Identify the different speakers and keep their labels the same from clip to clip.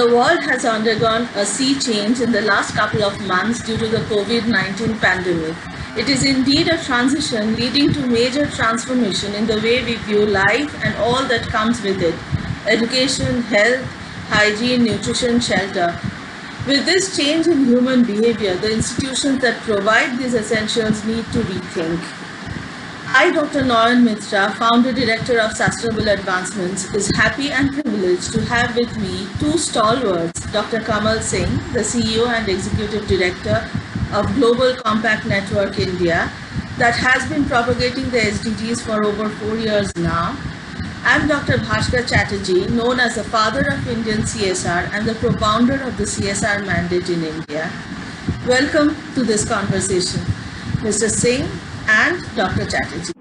Speaker 1: The world has undergone a sea change in the last couple of months due to the COVID-19 pandemic. It is indeed a transition leading to major transformation in the way we view life and all that comes with it: education, health, hygiene, nutrition, shelter. With this change in human behavior, the institutions that provide these essentials need to rethink. I, Dr. Nayan Mitra, founder director of Sustainable Advancements, is happy and privileged to have with me two stalwarts, Dr. Kamal Singh, the CEO and Executive Director of Global Compact Network India, that has been propagating the SDGs for over 4 years now, and Dr. Bhaskar Chatterjee, known as the Father of Indian CSR and the propounder of the CSR mandate in India. Welcome to this conversation, Mr. Singh and Dr. Chatterjee.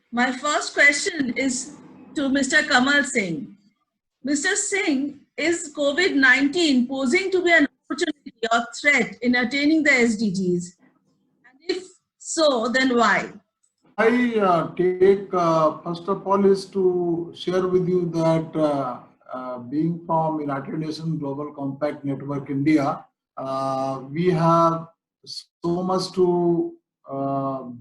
Speaker 1: My first question is to Mr. Kamal Singh. Mr. Singh, is COVID-19 posing to be an opportunity or threat in attaining the SDGs? And if so, then why?
Speaker 2: I take first of all is to share with you that being from United Nations Global Compact Network India, we have so much to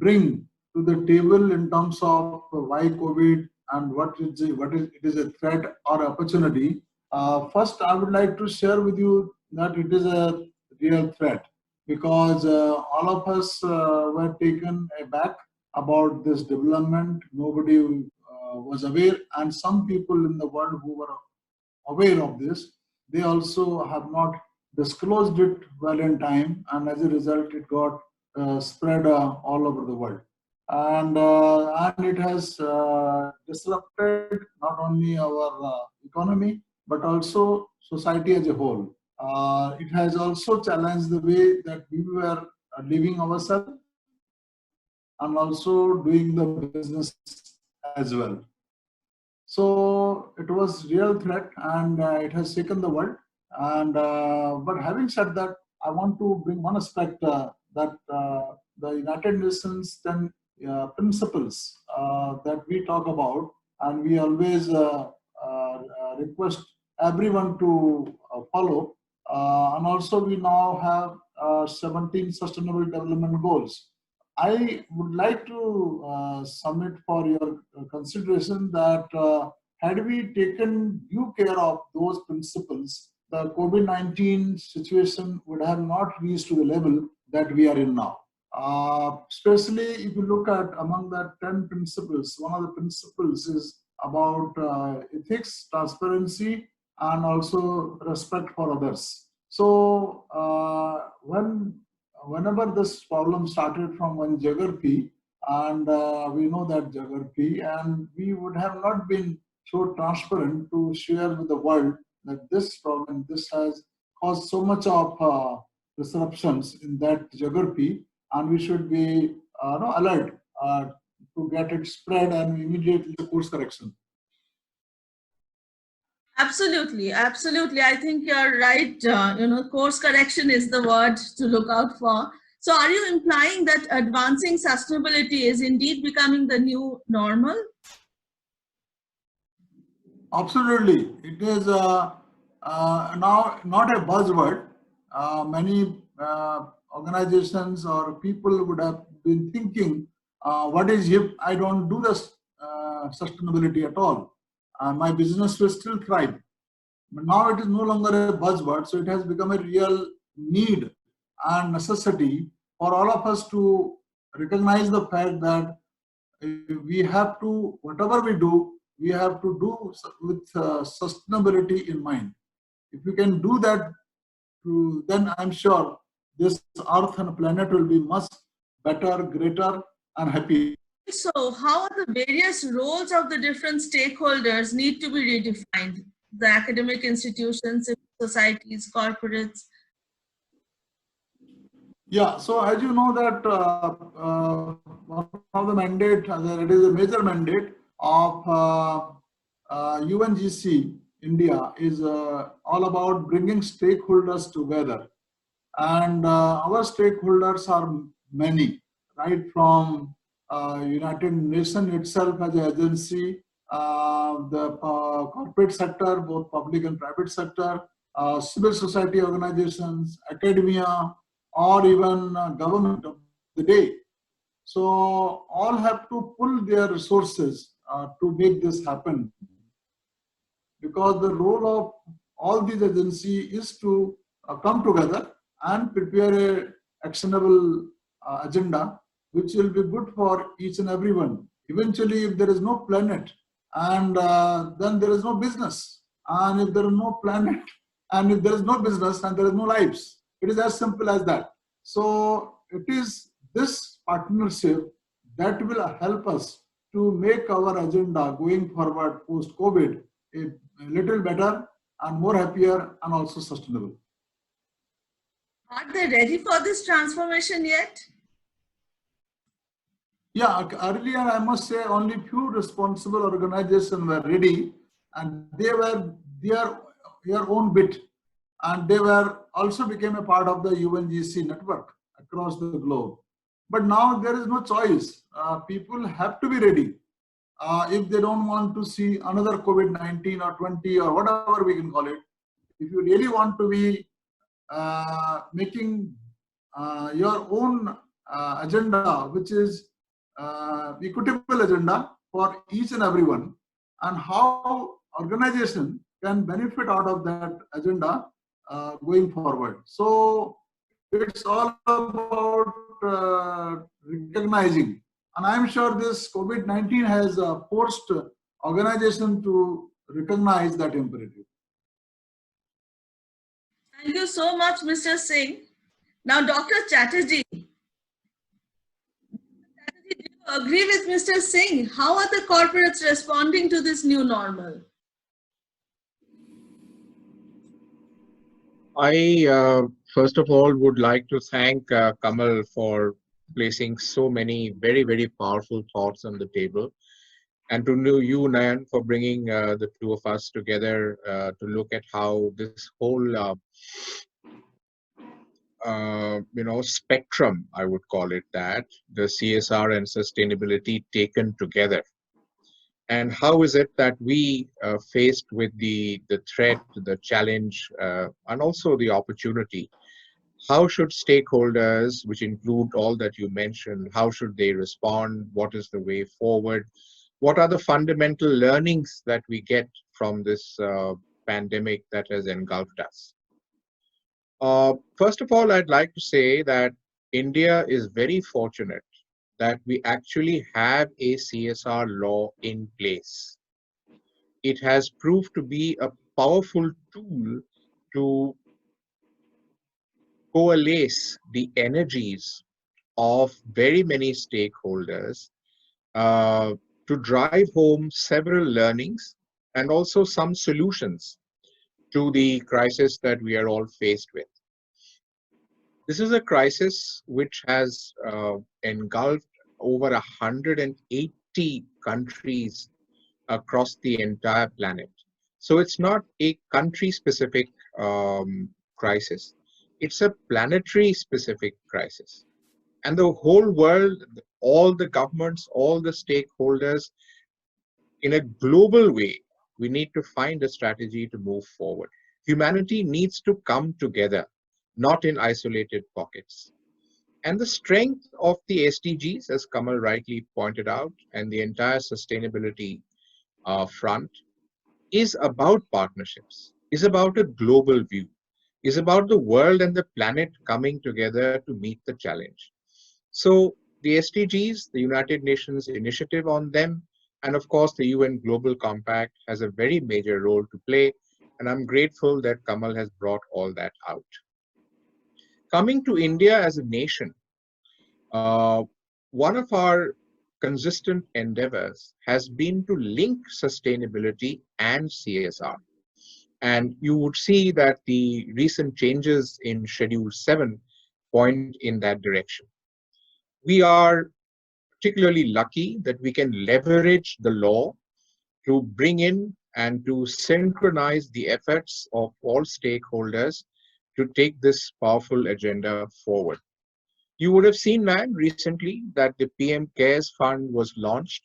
Speaker 2: bring to the table in terms of why COVID and what it is a threat or opportunity. First, I would like to share with you that it is a real threat because all of us were taken aback about this development. Nobody was aware, and some people in the world who were aware of this, they also have not disclosed it well in time, and as a result it got spread all over the world, and it has disrupted not only our economy but also society as a whole. It has also challenged the way that we were living ourselves and also doing the business as well. So it was real threat, and it has shaken the world. And but having said that, I want to bring one aspect that the United Nations 10 principles that we talk about, and we always request everyone to follow. And also we now have 17 Sustainable Development Goals. I would like to submit for your consideration that had we taken due care of those principles, the COVID-19 situation would have not reached to the level that we are in now. Especially if you look at among the 10 principles, one of the principles is about ethics, transparency, and also respect for others. So whenever this problem started from one geography, and we know that geography, and we would have not been so transparent to share with the world that this problem, this has caused so much of disruptions in that geography, and we should be alert to get it spread and immediately course correction.
Speaker 1: Absolutely, absolutely. I think you're right. Course correction is the word to look out for. So are you implying that advancing sustainability is indeed becoming the new normal?
Speaker 2: Absolutely. It is now not a buzzword. Many organizations or people would have been thinking, what is if I don't do this sustainability at all? My business will still thrive. But now it is no longer a buzzword, so it has become a real need and necessity for all of us to recognize the fact that we have to, whatever we do, we have to do with sustainability in mind. If we can do that, then I'm sure this earth and planet will be much better, greater, and happier.
Speaker 1: So how are the various roles of the different stakeholders need to be redefined? The academic institutions, societies, corporates?
Speaker 2: Yeah, so as you know that one of the mandate, it is a major mandate of UNGC India is all about bringing stakeholders together. And our stakeholders are many, right from United Nations itself as an agency, the corporate sector, both public and private sector, civil society organizations, academia, or even government of the day. So all have to pull their resources to make this happen, because the role of all these agencies is to come together and prepare a actionable agenda which will be good for each and everyone. Eventually, if there is no planet, and then there is no business, and if there is no planet, and if there is no business, and there is no lives. It is as simple as that. So it is this partnership that will help us to make our agenda going forward post COVID a little better and more happier and also sustainable.
Speaker 1: Are they ready for this transformation yet?
Speaker 2: Yeah, earlier I must say only few responsible organizations were ready, and they were their own bit, and they were also became a part of the UNGC network across the globe. But now there is no choice. People have to be ready. If they don't want to see another COVID-19 or 20 or whatever we can call it, if you really want to be making your own agenda, which is equitable agenda for each and everyone, and how organization can benefit out of that agenda going forward. So it's all about recognizing, and I'm sure this COVID-19 has forced organization to recognize that imperative.
Speaker 1: Thank you so much, Mr. Singh. Now, Dr. Chatterjee, do you agree with Mr. Singh? How are the corporates responding to this new normal?
Speaker 3: I first of all would like to thank Kamal for placing so many very, very powerful thoughts on the table, and to you, Nayan, for bringing the two of us together to look at how this whole spectrum, I would call it that, the CSR and sustainability taken together. And how is it that we, faced with the threat, the challenge, and also the opportunity, how should stakeholders, which include all that you mentioned, how should they respond? What is the way forward? What are the fundamental learnings that we get from this pandemic that has engulfed us? First of all, I'd like to say that India is very fortunate that we actually have a CSR law in place. It has proved to be a powerful tool to coalesce the energies of very many stakeholders to drive home several learnings and also some solutions to the crisis that we are all faced with. This is a crisis which has engulfed over 180 countries across the entire planet. So it's not a country-specific crisis. It's a planetary-specific crisis. And the whole world, all the governments, all the stakeholders, in a global way, we need to find a strategy to move forward. Humanity needs to come together, not in isolated pockets. And the strength of the SDGs, as Kamal rightly pointed out, and the entire sustainability front is about partnerships, is about a global view, is about the world and the planet coming together to meet the challenge. So the SDGs, the United Nations initiative on them, and of course the UN Global Compact has a very major role to play. And I'm grateful that Kamal has brought all that out. Coming to India as a nation, one of our consistent endeavors has been to link sustainability and CSR. And you would see that the recent changes in Schedule 7 point in that direction. We are particularly lucky that we can leverage the law to bring in and to synchronize the efforts of all stakeholders to take this powerful agenda forward. You would have seen, Nayan, recently that the PM CARES Fund was launched,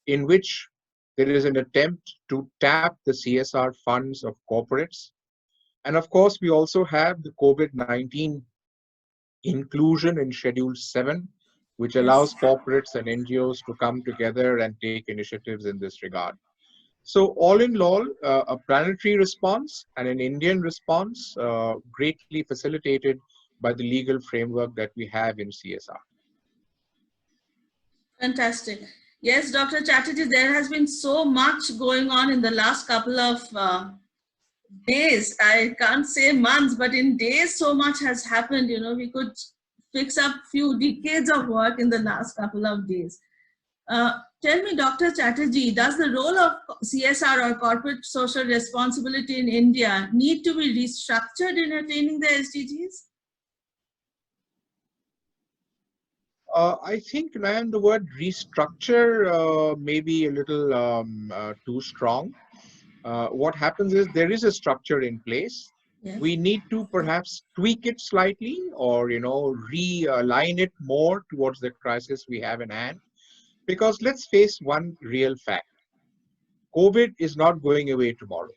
Speaker 3: in which There is an attempt to tap the CSR funds of corporates. And of course, we also have the COVID-19 inclusion in Schedule 7, which
Speaker 1: Yes.
Speaker 3: allows corporates and NGOs to come together and take initiatives in this regard. So all in all, a planetary response and an Indian response greatly facilitated by the legal framework that we have in CSR.
Speaker 1: Fantastic. Yes, Dr. Chatterjee, there has been so much going on in the last couple of days. I can't say months, but in days, so much has happened. You know, we could fix up few decades of work in the last couple of days. Tell me, Dr. Chatterjee, does the role of CSR or corporate social responsibility in India need to be restructured in attaining the SDGs?
Speaker 3: I think, Nayan, the word restructure may be a little too strong. What happens is there is a structure in place.
Speaker 1: Yes.
Speaker 3: We need to perhaps tweak it slightly, or realign it more towards the crisis we have in hand. Because let's face one real fact: COVID is not going away tomorrow.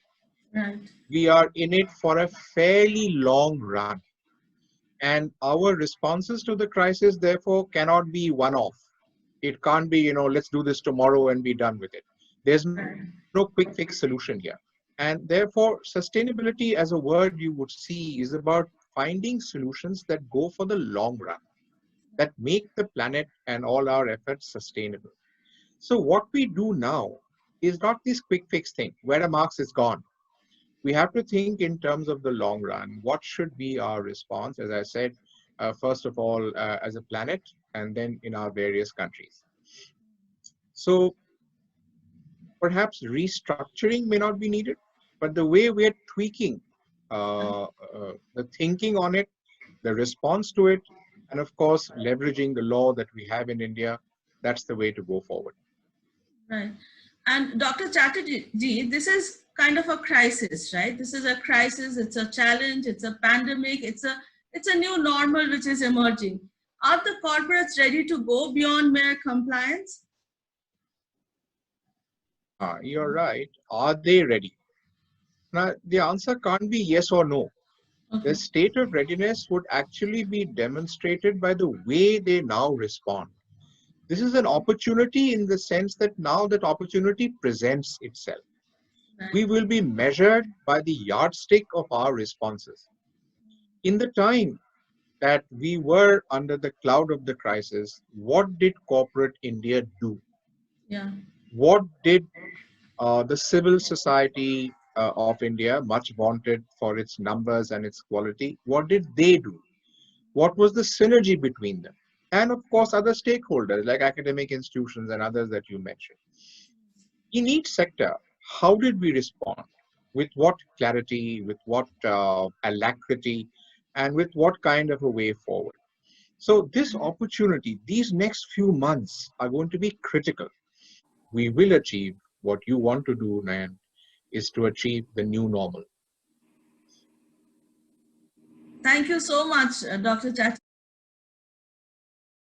Speaker 1: Right.
Speaker 3: We are in it for a fairly long run, and our responses to the crisis therefore cannot be one-off. It can't be, let's do this tomorrow and be done with it. There's no quick fix solution here. And therefore, sustainability as a word you would see is about finding solutions that go for the long run, that make the planet and all our efforts sustainable. So what we do now is not this quick fix thing where a marks is gone. We have to think in terms of the long run. What should be our response, as I said, first of all, as a planet, and then in our various countries. So perhaps restructuring may not be needed, but the way we're tweaking the thinking on it, the response to it, and of course, leveraging the law that we have in India, that's the way to go forward.
Speaker 1: Right. And Dr. Chatterjee, this is kind of a crisis, right? This is a crisis, it's a challenge, it's a pandemic, it's a new normal which is emerging. Are the corporates ready to go beyond mere compliance?
Speaker 3: You're right. Are they ready? Now, the answer can't be yes or no.
Speaker 1: Okay.
Speaker 3: The state of readiness would actually be demonstrated by the way they now respond. This is an opportunity in the sense that now that opportunity presents itself.
Speaker 1: Right.
Speaker 3: We will be measured by the yardstick of our responses. In the time that we were under the cloud of the crisis, what did corporate India do?
Speaker 1: Yeah.
Speaker 3: What did the civil society of India, much vaunted for its numbers and its quality, what did they do? What was the synergy between them? And of course, other stakeholders like academic institutions and others that you mentioned. In each sector, how did we respond? With what clarity, with what alacrity, and with what kind of a way forward? So this opportunity, these next few months are going to be critical. We will achieve what you want to do, Nayan, is to achieve the new normal.
Speaker 1: Thank you so much, Dr. Chatterjee.